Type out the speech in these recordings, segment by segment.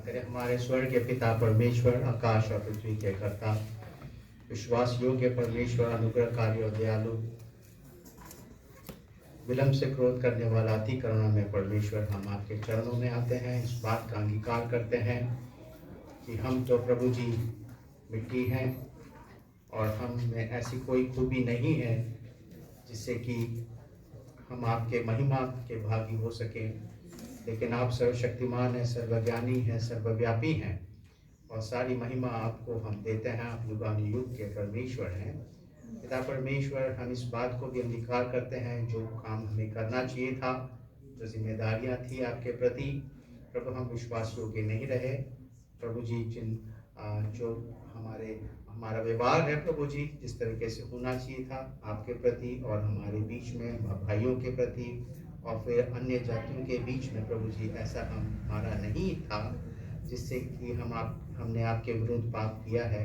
अरे हमारे स्वर्ग के पिता परमेश्वर, आकाश और पृथ्वी के कर्ता, विश्वास योग्य परमेश्वर, अनुग्रहकारी और दयालु, विलंब से क्रोध करने वाला, अति करुणा में परमेश्वर, हम आपके चरणों में आते हैं। इस बात का अंगीकार करते हैं कि हम तो प्रभु जी मिट्टी हैं और हम में ऐसी कोई खूबी नहीं है जिससे कि हम आपके महिमा के भागी हो सकें। लेकिन आप सर्वशक्तिमान हैं, सर्वज्ञानी हैं, सर्वव्यापी हैं और सारी महिमा आपको हम देते हैं। आप युगानुयुग के परमेश्वर हैं। पिता परमेश्वर, हम इस बात को भी अंगीकार करते हैं जो काम हमें करना चाहिए था, जो जिम्मेदारियां थी आपके प्रति प्रभु, हम विश्वास योग्य नहीं रहे। प्रभु जी, जो हमारा व्यवहार है प्रभु जी, जिस तरीके से होना चाहिए था आपके प्रति और हमारे बीच में भाइयों के प्रति और फिर अन्य जातियों के बीच में प्रभु जी, ऐसा हमारा नहीं था जिससे कि हमने आपके विरुद्ध पाप किया है।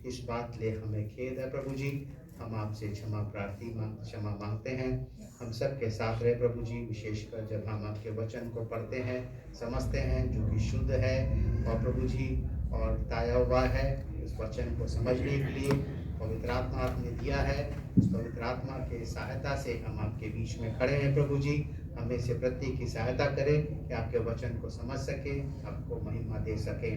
इस बात ले हमें खेद है प्रभु जी। हम आपसे क्षमा मांगते हैं। हम सब के साथ रहे प्रभु जी, विशेषकर जब हम आपके वचन को पढ़ते हैं, समझते हैं, जो कि शुद्ध है और प्रभु जी और ताया हुआ है। उस वचन को समझने के लिए पवित्र आत्मा आपने दिया है। उस पवित्र आत्मा के सहायता से हम आपके बीच में खड़े हैं प्रभु जी। हमें से प्रत्येक की सहायता करें कि आपके वचन को समझ सके, आपको महिमा दे सके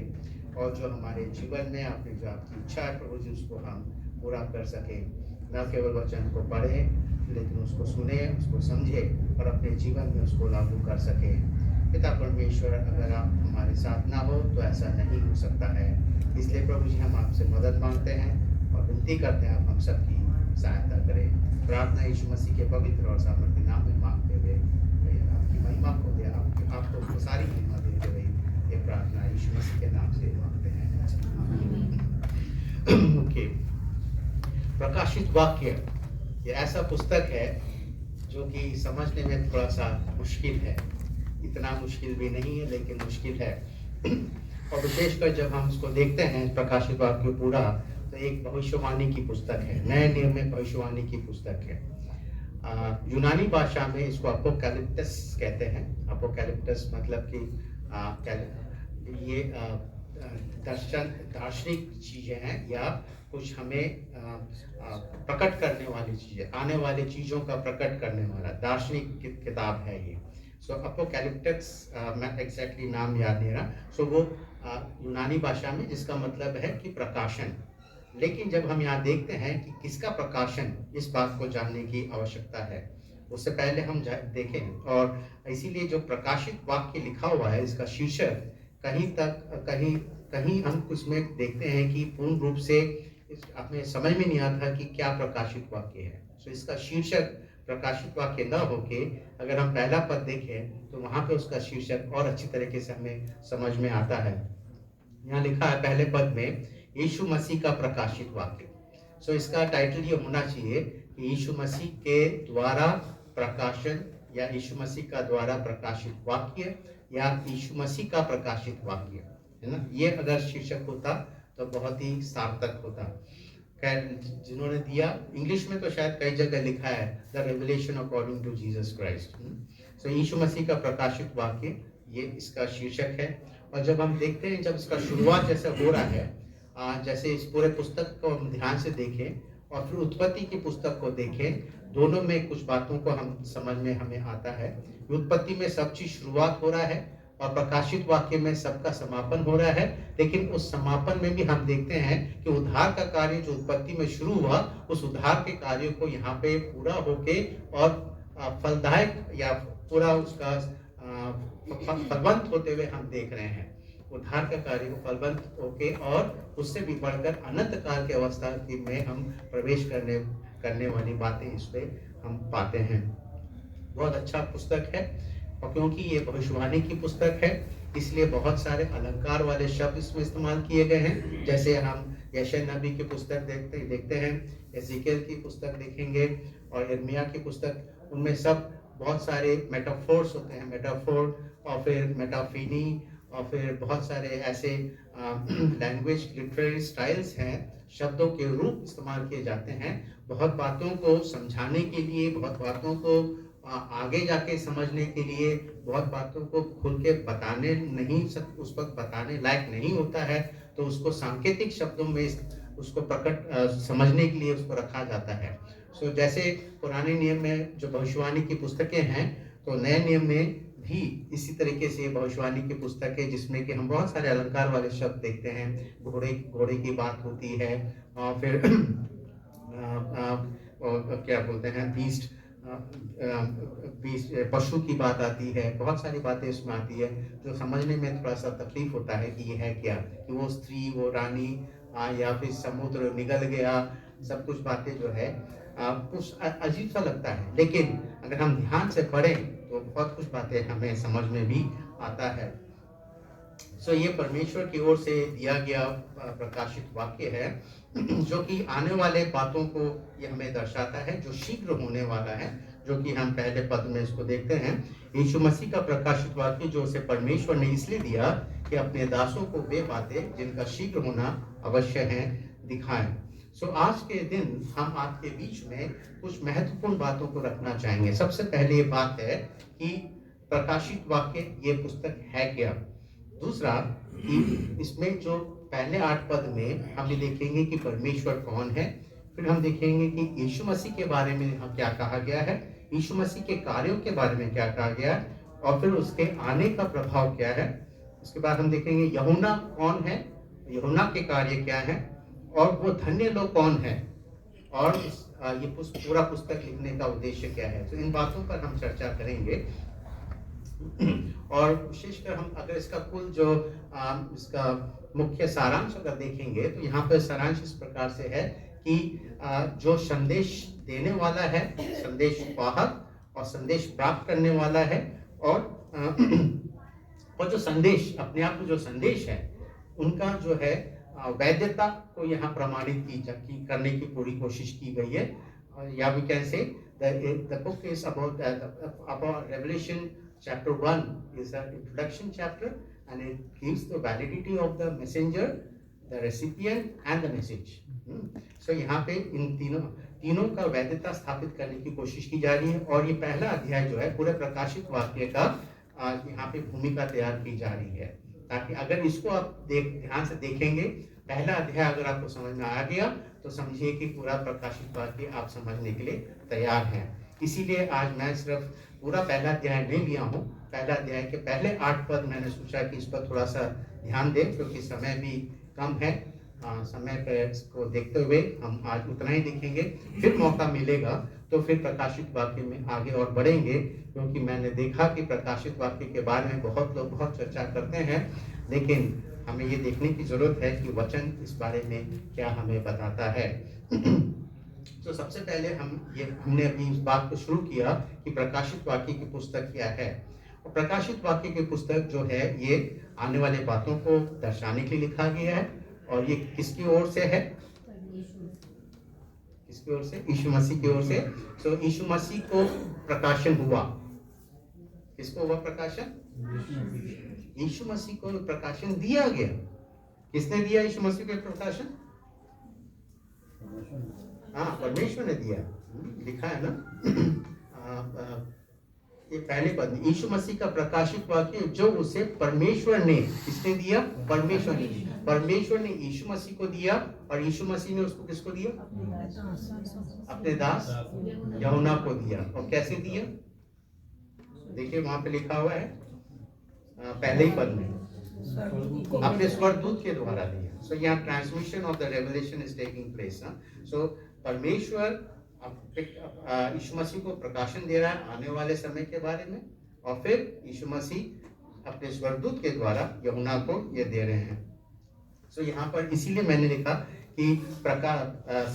और जो हमारे जीवन में आपने जो आपकी इच्छा है प्रभु जी, उसको हम पूरा कर सकें। न केवल वचन को पढ़ें लेकिन उसको सुने, उसको समझे और अपने जीवन में उसको लागू कर सके। पिता परमेश्वर, अगर आप हमारे साथ ना हो तो ऐसा नहीं हो सकता है। इसलिए प्रभु जी, हम आपसे मदद मांगते हैं और विनती करते हैं आप हम सबकी सहायता करें। प्रार्थना यीशु मसीह के पवित्र और सामर्थ्य नाम में मांगते हुए आपकी महिमा को दे, आपको सारी महिमा देते हुए ये प्रार्थना यीशु मसीह के नाम से मांगते हैं। ओके, प्रकाशित वाक्य ये ऐसा पुस्तक है जो कि समझने में थोड़ा सा मुश्किल है। इतना मुश्किल भी नहीं है लेकिन मुश्किल है। और विशेषकर जब हम इसको देखते हैं प्रकाशित वाक्य पूरा, तो एक भविष्यवाणी की पुस्तक है, नए नियम में भविष्यवाणी की पुस्तक है। यूनानी भाषा में इसको अपोकैलिप्टस कहते हैं। अपोकैलिप्टस मतलब कि ये दार्शनिक चीजें हैं या कुछ हमें प्रकट करने वाली चीजें, आने वाली चीजों का प्रकट करने वाला दार्शनिक किताब है ये। सो अपोकैलिप्टिक्स, मैं एग्जैक्टली नाम याद नहीं रहा। सो वो यूनानी भाषा में जिसका मतलब है कि प्रकाशन। लेकिन जब हम यहाँ देखते हैं कि किसका प्रकाशन, इस बात को जानने की आवश्यकता है। उससे पहले हम देखें, और इसीलिए जो प्रकाशित वाक्य लिखा हुआ है, इसका शीर्षक कहीं हम उसमें देखते हैं कि पूर्ण रूप से हमें समझ में नहीं आता कि क्या प्रकाशित वाक्य है। सो इसका शीर्षक प्रकाशित वाक्य न होके अगर हम पहला पद देखें तो वहां पे उसका शीर्षक और अच्छी तरीके से हमें समझ में आता है। यहाँ लिखा है पहले पद में, यीशु मसीह का प्रकाशित वाक्य। सो इसका टाइटल ये होना चाहिए कि यीशु मसीह के द्वारा प्रकाशन या यीशु मसीह का द्वारा प्रकाशित वाक्य या यीशु मसीह का प्रकाशित वाक्य, है ना। ये अगर शीर्षक होता तो बहुत ही सार्थक होता। खैर, जिन्होंने दिया, इंग्लिश में तो शायद कई जगह लिखा है the revelation according to Jesus Christ. So यीशु मसीह का प्रकाशित वाक्य, ये इसका शीर्षक है। और जब हम देखते हैं, जब इसका शुरुआत जैसे हो रहा है, जैसे इस पूरे पुस्तक को हम ध्यान से देखें और फिर उत्पत्ति की पुस्तक को देखें, दोनों में कुछ बातों को हम समझ में हमें आता है। उत्पत्ति में सब चीज शुरुआत हो रहा है और प्रकाशित वाक्य में सबका समापन हो रहा है। लेकिन उस समापन में भी हम देखते हैं कि उद्धार का कार्य जो उत्पत्ति में शुरू हुआ, उस उद्धार के कार्य को यहाँ पे पूरा होके और फलदायक या पूरा उसका फलवंत होते हुए हम देख रहे हैं। उद्धार का कार्य को फलवंत होके और उससे भी बढ़कर अनंत काल की अवस्था में हम प्रवेश करने वाली बातें इस पे हम पाते हैं। बहुत अच्छा पुस्तक है और क्योंकि ये भविष्यवाणी की पुस्तक है इसलिए बहुत सारे अलंकार वाले शब्द इसमें इस्तेमाल किए गए हैं। जैसे हम यशायाह नबी की पुस्तक देखते हैं, एज़ेकियल की पुस्तक देखेंगे और यिर्मयाह की पुस्तक, उनमें सब बहुत सारे मेटाफोर्स होते हैं, मेटाफोर और फिर मेटाफीनी और फिर बहुत सारे ऐसे लैंग्वेज लिटरेरी स्टाइल्स हैं, शब्दों के रूप इस्तेमाल किए जाते हैं बहुत बातों को समझाने के लिए, बहुत बातों को आगे जाके समझने के लिए बहुत बातों को खुल के बताने नहीं उस वक्त बताने लायक नहीं होता है, तो उसको सांकेतिक शब्दों में उसको समझने के लिए उसको रखा जाता है। सो जैसे पुराने नियम में जो भविष्यवाणी की पुस्तकें हैं, तो नए नियम में भी इसी तरीके से भविष्यवाणी की पुस्तक है, जिसमें कि हम बहुत सारे अलंकार वाले शब्द देखते हैं। घोड़े की बात होती है, और फिर और क्या बोलते हैं, बीस्ट पशु की बात आती है। बहुत सारी बातें इसमें आती है जो समझने में थोड़ा सा तकलीफ होता है कि ये है क्या, कि वो स्त्री, वो रानी, या फिर समुद्र निगल गया, सब कुछ बातें जो है कुछ अजीब सा लगता है। लेकिन अगर हम ध्यान से पढ़ें तो बहुत कुछ बातें हमें समझ में भी आता है। सो ये परमेश्वर की ओर से दिया गया प्रकाशित वाक्य है, जो कि आने वाले बातों को ये हमें दर्शाता है, जो शीघ्र होने वाला है, जो कि हम पहले पद में इसको देखते हैं। यीशु मसीह का प्रकाशित वाक्य जो उसे परमेश्वर ने इसलिए दिया कि अपने दासों को वे बातें जिनका शीघ्र होना अवश्य है दिखाएं। सो आज के दिन हम आपके बीच में कुछ महत्वपूर्ण बातों को रखना चाहेंगे। सबसे पहले ये बात है कि प्रकाशित वाक्य ये पुस्तक है क्या। दूसरा कि इसमें जो पहले 8 पद में हम ये देखेंगे कि परमेश्वर कौन है। फिर हम देखेंगे कि यीशु मसीह के बारे में क्या कहा गया है, यीशु मसीह के कार्यों के बारे में क्या कहा गया है, और फिर उसके आने का प्रभाव क्या है। उसके बाद हम देखेंगे यूहन्ना कौन है, यूहन्ना के कार्य क्या है, और वो धन्य लोग कौन है, और ये पूरा पुस्तक लिखने का उद्देश्य क्या है। तो इन बातों पर हम चर्चा करेंगे। और विशेषकर हम अगर इसका कुल जो इसका मुख्य सारांश अगर देखेंगे, तो यहाँ पर सारांश इस प्रकार से है कि जो संदेश देने वाला है, संदेश वाहक और संदेश प्राप्त करने वाला है, और जो संदेश अपने आप में जो संदेश है, उनका जो है वैधता को यहाँ प्रमाणित की करने की पूरी कोशिश की गई है। या we can say the book is about Revelation chapter 1 is an introduction chapter, and it gives the validity of the messenger, the recipient and the message. So यहाँ पे इन तीनों का वैधता स्थापित करने की कोशिश की जा रही है। और ये पहला अध्याय जो है पूरे प्रकाशित वाक्य का यहाँ पे भूमिका तैयार की जा रही है, ताकि अगर इसको आप ध्यान से देखेंगे, पहला अध्याय अगर आपको समझ में आ गया, तो समझिए कि पूरा प्रकाशित वाक्य आप समझने के लिए तैयार हैं। इसीलिए आज मैं सिर्फ पूरा पहला अध्याय नहीं लिया हूँ। पहला अध्याय के पहले 8 पद मैंने सोचा कि इस पर थोड़ा सा ध्यान दें, क्योंकि समय भी कम है। समय पर इसको देखते हुए हम आज उतना ही देखेंगे। फिर मौका मिलेगा तो फिर प्रकाशित वाक्य में आगे और बढ़ेंगे, क्योंकि मैंने देखा कि प्रकाशित वाक्य के बारे में बहुत लोग बहुत चर्चा करते हैं, लेकिन हमें ये देखने की जरूरत है कि वचन इस बारे में क्या हमें बताता है। तो सबसे पहले हमने अभी इस बात को शुरू किया कि प्रकाशित वाक्य की पुस्तक क्या है। और प्रकाशित वाक्य की पुस्तक जो है, ये आने वाले बातों को दर्शाने के लिए लिखा गया है। और ये किसकी ओर से है, किसकी ओर से, यीशु मसीह की ओर से। तो यीशु मसीह को प्रकाशन हुआ, किसको हुआ प्रकाशन, यीशु मसीह को प्रकाशन दिया गया। किसने दिया यीशु मसीह को प्रकाशन, हाँ परमेश्वर ने दिया, लिखा है ना। ये पहले पद, यीशु मसीह का प्रकाशित वाक्य जो उसे परमेश्वर ने, किसने दिया, परमेश्वर ने, परमेश्वर ने यीशु मसीह को दिया, और यीशु मसीह ने उसको किसको दिया, अपने दास यूहन्ना को दिया। और कैसे दिया, देखिए वहां पे लिखा हुआ है पहले ही पद में, अपने स्वर्गदूत के द्वारा दिया। सो यहाँ transmission of the revelation is taking place. So परमेश्वर यीशु मसीह को प्रकाशन दे रहा है आने वाले समय के बारे में, और फिर यीशु मसीह अपने स्वर्गदूत के द्वारा यूहन्ना को ये दे रहे हैं। सो यहाँ पर इसीलिए मैंने लिखा कि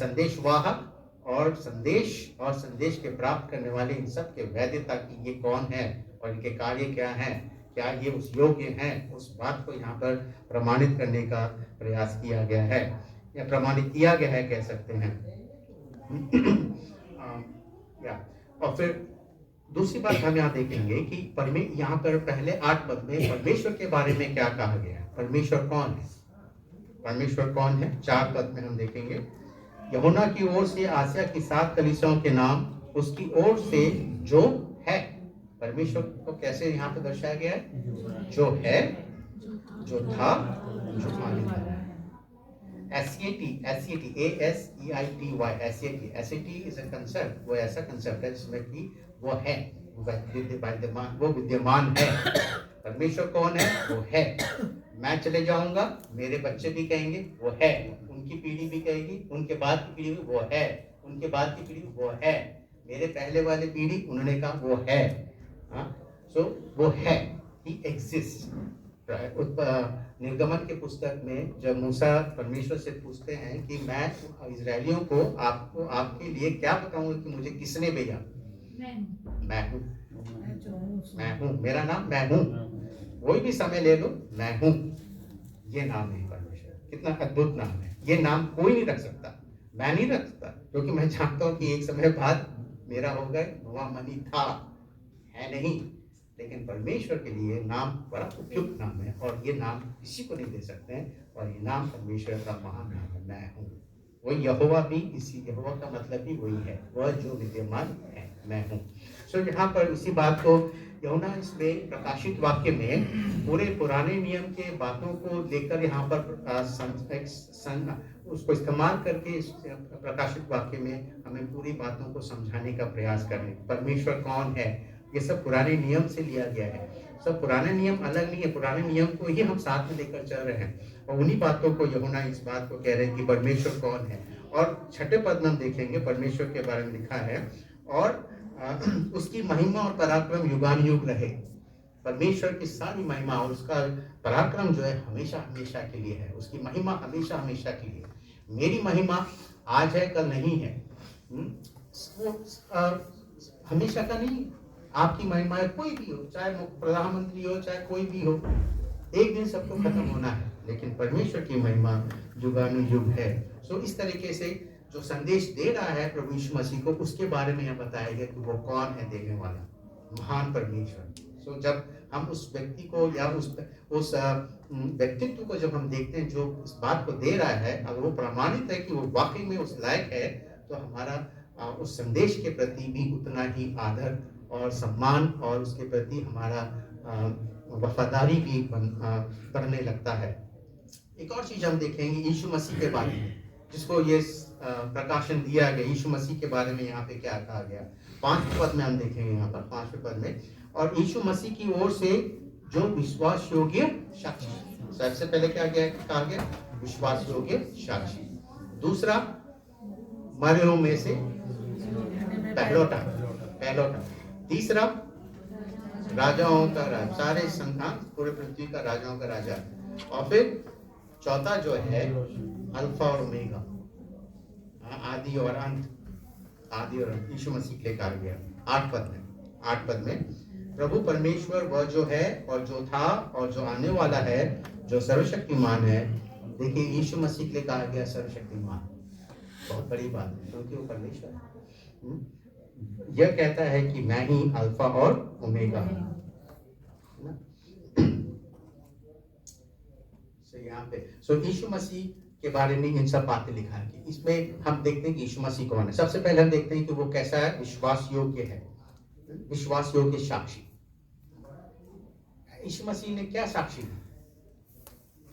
संदेशवाहक और संदेश के प्राप्त करने वाले, इन सब के वैधता की ये कौन है और इनके कार्य क्या हैं, क्या ये उस योग्य हैं, उस बात को यहाँ पर प्रमाणित करने का प्रयास किया गया है, या प्रमाणित किया गया है कह सकते हैं। और फिर दूसरी बात हम यहाँ देखेंगे कि यहाँ पर पहले 8 पद में परमेश्वर के बारे में क्या कहा गया है, परमेश्वर कौन है, परमेश्वर कौन है। 4 पद में हम देखेंगे, यूहन्ना की ओर से आसिया की 7 कलीसियाओं के नाम, उसकी ओर से जो परमेश्वर को कैसे यहाँ पे दर्शाया गया है? जो है, जो था, जो आने वाला है। SEAT, इज अ कंसेप्ट, वो ऐसा कंसेप्ट है जिसमें कि वो है, वो विद्यमान है। परमेश्वर कौन है? वो है। मैं चले जाऊंगा, मेरे बच्चे भी कहेंगे वो है, उनकी पीढ़ी भी कहेगी, उनके बाद की पीढ़ी भी वो है, उनके बाद की पीढ़ी वो है, मेरे पहले वाले पीढ़ी उन्होंने कहा वो है। सो वो है, ही एग्जिस्ट। निर्गमन के पुस्तक में जब मूसा परमेश्वर से पूछते हैं कि मैं इजरायलियों को आपको आपके लिए क्या बताऊंगा कि मुझे किसने भेजा? मैं हूँ, मेरा नाम मैं हूँ, कोई भी समय ले लो, मैं हूँ। ये नाम है परमेश्वर, कितना अद्भुत नाम है। ये नाम कोई नहीं रख सकता, मैं नहीं रख सकता, क्योंकि मैं जानता हूँ कि एक समय बाद मेरा होगा, नोआ मनी था, है नहीं। लेकिन परमेश्वर के लिए नाम बड़ा उपयुक्त नाम है, और ये नाम किसी को नहीं दे सकते हैं, और ये नाम परमेश्वर का महान नाम है, मैं हूँ। वही यहोवा भी, इसी यहोवा का मतलब भी वही है, वह जो विद्यमान है, मैं हूँ। सो यहाँ पर इसी बात को यूहन्ना इसमें प्रकाशित वाक्य में पूरे पुराने नियम के बातों को लेकर यहाँ पर उसको इस्तेमाल करके इस प्रकाशित वाक्य में हमें पूरी बातों को समझाने का प्रयास करें। परमेश्वर कौन है, ये सब पुराने नियम से लिया गया है। सब पुराने नियम अलग नहीं है, पुराने नियम को ही हम साथ में लेकर चल रहे हैं, और उन्हीं बातों को यूहन्ना इस बात को कह रहे हैं कि परमेश्वर कौन है। और छठे पद में हम देखेंगे परमेश्वर के बारे में लिखा है, और उसकी महिमा और पराक्रम युगान युग रहे। परमेश्वर की सारी महिमा और उसका पराक्रम जो है हमेशा हमेशा के लिए है, उसकी महिमा हमेशा हमेशा के लिए। मेरी महिमा आज है, कल नहीं है, वो हमेशा का नहीं। आपकी महिमा है, कोई भी हो, चाहे प्रधानमंत्री हो, चाहे कोई भी हो, एक दिन सबको खत्म होना है, लेकिन परमेश्वर की महिमा युगानुयुग है। सो इस तरीके से जो संदेश दे रहा है प्रभु यीशु मसीह को, उसके बारे में यह बताया गया कि वो कौन है देने वाला, महान परमेश्वर। सो जब हम उस व्यक्ति को या उस व्यक्तित्व को जब हम देखते हैं जो इस बात को दे रहा है, अगर वो प्रमाणित है कि वो वाकई में उस लायक है, तो हमारा उस संदेश के प्रति भी उतना ही आदर और सम्मान और उसके प्रति हमारा वफादारी भी बढ़ने लगता है। एक और चीज हम देखेंगे यीशु मसीह के बारे में, जिसको ये प्रकाशन दिया गया यीशु मसीह के बारे में। यहाँ पे क्या कहा गया 5वें पद में हम देखेंगे, यहाँ पर 5वें पद में, और यीशु मसीह की ओर से जो विश्वास योग्य साक्षी। सबसे पहले क्या कहा गया? विश्वास योग्य साक्षी। दूसरा, मरे हुओं में से पहलौठा। तीसरा, राजाओं का राजा, सारे संतान पूरे पृथ्वी का राजाओं का राजा। और फिर चौथा जो है अल्फा और ओमेगा, आदि और अंत। यीशु मसीह के लिए कहा गया 8 पद में प्रभु परमेश्वर वह जो है और जो था और जो आने वाला है, जो सर्वशक्तिमान है। देखिए यीशु मसीह के लिए कहा गया सर्वशक्तिमान, बहुत बड़ी बात है, क्योंकि वो परमेश्वर है। यह कहता है कि मैं ही अल्फा और ओमेगा हूं। यहाँ पे यीशु मसीह के बारे में इन सब बातें लिखा है। इसमें हम देखते हैं कि यीशु मसीह कौन है। सबसे पहले हम देखते हैं कि वो कैसा है, विश्वास योग्य है, विश्वास योग्य साक्षी। यीशु मसीह ने क्या साक्षी दी?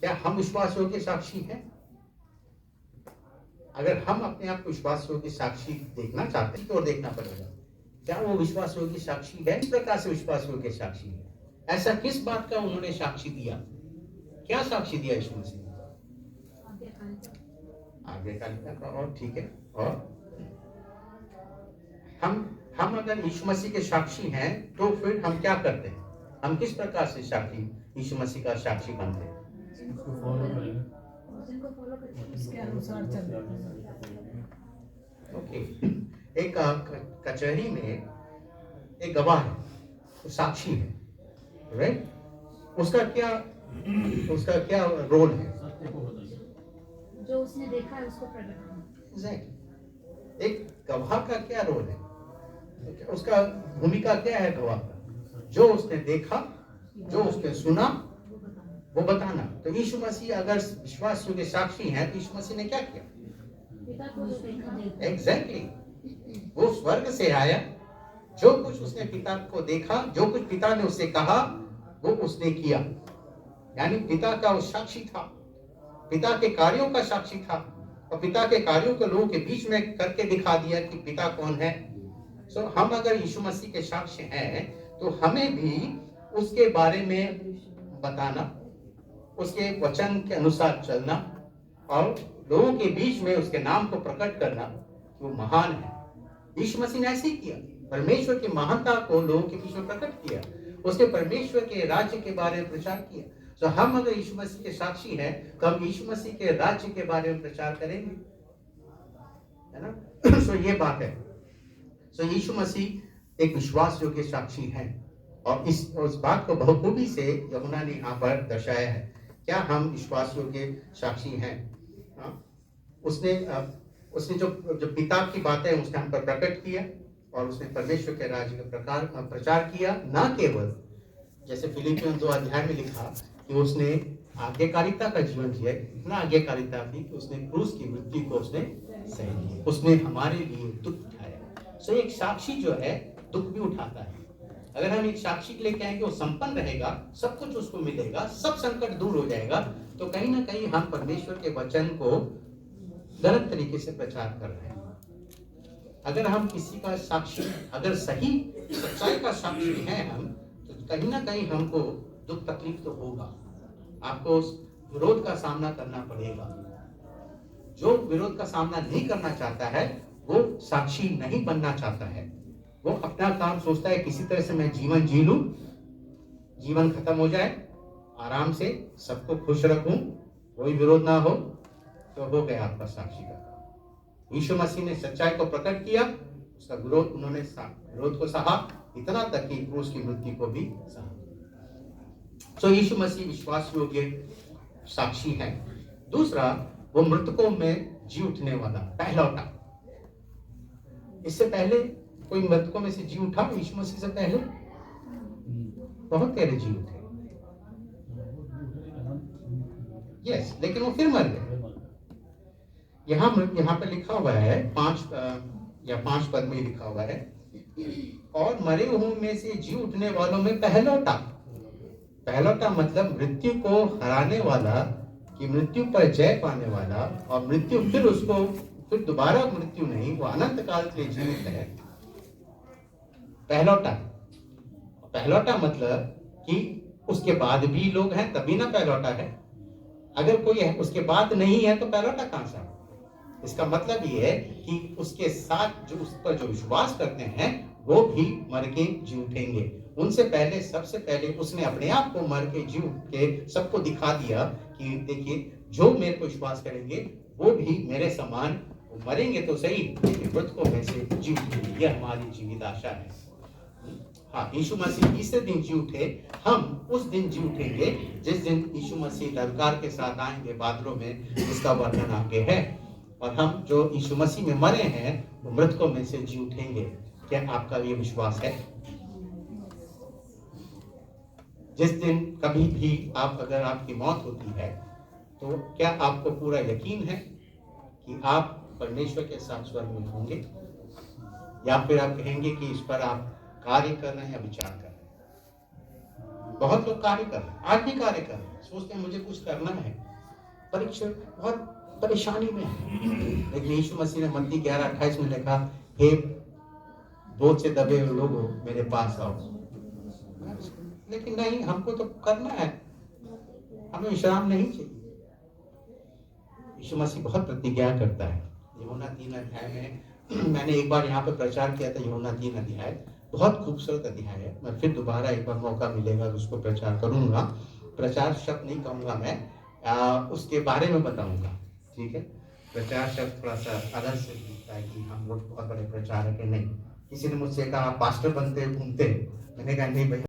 क्या हम विश्वास योग्य साक्षी हैं? अगर हम अपने आप को विश्वास योग्य साक्षी देखना चाहते हैं तो देखना पड़ेगा, क्या वो विश्वास योग्य साक्षी है? किस प्रकार से विश्वास योग्य साक्षी है? ऐसा किस बात का उन्होंने साक्षी दिया? क्या साक्षी दिया यीशु मसीह ने? आगे का और ठीक है। और हम अगर यीशु मसीह के साक्षी हैं तो फिर हम क्या करते हैं? हम किस प्रकार से साक्षी यीशु मसीह का साक्षी बनते हैं? ओके, एक कचहरी में एक गवाह है, वो साक्षी है, राइट? उसका क्या रोल है? जो उसने देखा है उसको प्रकट करना। एग्जैक्टली। एक गवाह का क्या रोल है? उसका भूमिका क्या है गवाह का? जो उसने देखा, जो उसने सुना, वो बताना। तो यीशु मसीह अगर विश्वास योग्य साक्षी हैं तो यीशु मसीह ने क्या किया? एग्जैक्टली। वो स्वर्ग से आया, जो कुछ उसने पिता को देखा, जो कुछ पिता ने उससे कहा, वो उसने किया। यानी पिता का वो साक्षी था, पिता के कार्यों का साक्षी था, और पिता के कार्यों को लोगों के बीच में करके दिखा दिया कि पिता कौन है। सो हम अगर यीशु मसीह के साक्ष्य हैं तो हमें भी उसके बारे में बताना, उसके वचन के अनुसार चलना, और लोगों के बीच में उसके नाम को प्रकट करना कि वो महान है। यीशु मसीह ने ऐसे ही किया, परमेश्वर की महानता को लोगों के बीच में प्रकट किया, उसके परमेश्वर के राज्य के बारे में प्रचार किया। तो हम अगर यीशु मसीह के साक्षी हैं तो हम यीशु मसीह के राज्य के बारे में प्रचार करेंगे, है ना। सो ये बात है। सो यीशु मसीह एक विश्वास योग्य साक्षी है, और उस बात को बहुखूबी से यूहन्ना ने यहाँ पर दर्शाया है। क्या हम विश्वास योग्य साक्षी हैं? उसने जो पिता की बातें उसने हम पर प्रकट किया, और उसने परमेश्वर के राज्य का प्रचार किया। ना केवल जैसे फिलिपियों 2 अध्याय में लिखा कि उसने आज्ञाकारिता का जीवन जिया, इतना आज्ञाकारिता थी कि उसने क्रूस की मृत्यु को उसने सह लिया, उसने हमारे लिए दुख उठाया। सो एक साक्षी जो है दुख भी उठाता है। अगर हम एक साक्षी के लिए कहें कि वो संपन्न रहेगा, सब कुछ उसको मिलेगा, सब संकट दूर हो जाएगा, तो कहीं ना कहीं हम परमेश्वर के वचन को गलत तरीके से प्रचार कर रहे हैं। अगर हम किसी का साक्षी, अगर सही सच्चाई का साक्षी है हम, तो कहीं ना कहीं हमको दुख तकलीफ तो होगा, आपको विरोध का सामना करना पड़ेगा। जो विरोध का सामना नहीं करना चाहता है वो साक्षी नहीं बनना चाहता है। वो अपना काम सोचता है किसी तरह से मैं जीवन जी लूं, जीवन खत्म हो जाए, आराम से सबको खुश रखूं, कोई विरोध ना हो, तो हो गया आपका साक्षी का काम। यीशु मसीह ने सच्चाई को प्रकट किया, उसका विरोध उन्होंने विरोध को सहा, इतना तक कि क्रूस की मृत्यु को भी सहा। तो यीशु मसीह विश्वास योग्य साक्षी है। दूसरा, वो मृतकों में जी उठने वाला पहलौठा। इससे पहले कोई मृतकों में से जी उठा यीशु मसीह से पहले? बहुत पहले जी उठे, यस, लेकिन वो फिर मर गए। यहाँ पे लिखा हुआ है 5 पद में लिखा हुआ है, और मरे हुओं में से जी उठने वालों में पहलौठा। पहलौठा मतलब मृत्यु को हराने वाला, कि मृत्यु पर जय पाने वाला, और मृत्यु फिर दोबारा मृत्यु नहीं, वो अनंत काल के लिए जीवित है। पहलौठा मतलब कि उसके बाद भी लोग हैं तभी ना पहलौठा है। अगर कोई है उसके बाद नहीं है तो पहलौठा कहां से? इसका मतलब ये है कि उसके साथ जो उस पर जो विश्वास करते हैं वो भी मर के जी उठेंगे। उनसे पहले, सबसे पहले उसने अपने आप को मर के जी उठ के सबको दिखा दिया कि देखिए, जो मेरे को विश्वास करेंगे वो भी मेरे समान मरेंगे तो सही, लेकिन मृतकों में से जी उठेंगे। यह हमारी जीवित आशा है। हाँ, यीशु मसीह तीसरे दिन जी उठे, हम उस दिन जी उठेंगे जिस दिन यीशु मसीह ललकार के साथ आएंगे बादलों में, जिसका वर्णन आगे है। और हम जो यीशु मसीह में मरे हैं वो मृतकों में से जी उठेंगे। क्या आपका ये विश्वास है? जिस दिन कभी भी अगर आपकी मौत होती है तो क्या आपको पूरा यकीन है कि आप परमेश्वर के साथ स्वर्ग में होंगे, या फिर आप कहेंगे कि इस पर आप कार्य कर रहे हैं या विचार कर रहे हैं? बहुत लोग कार्य कर रहे हैं, आज भी कार्य कर रहे हैं, सोचते हैं मुझे कुछ करना है, परीक्षा बहुत परेशानी में है। लेकिन यीशु मसीह ने मत्ती 11:28 में लिखा, हे बोझ से दबे हुए लोगों मेरे पास आओ। लेकिन नहीं, हमको तो करना है, हमें विश्राम नहीं चाहिए। यीशु मसीह बहुत प्रतिज्ञा करता है। यूहन्ना 3 अध्याय में मैंने एक बार यहाँ पे प्रचार किया था। यूहन्ना 3 अध्याय बहुत खूबसूरत अध्याय है। मैं फिर दोबारा एक बार मौका मिलेगा तो उसको प्रचार करूंगा। प्रचार शब्द नहीं कहूंगा मैं, उसके बारे में बताऊंगा, ठीक है। प्रचार शब्द थोड़ा सा अलग से दिखता है कि हम लोग बहुत बड़े प्रचारक है, नहीं। किसी ने मुझसे कहा पास्टर बनते घूमते, मैंने कहा नहीं भाई।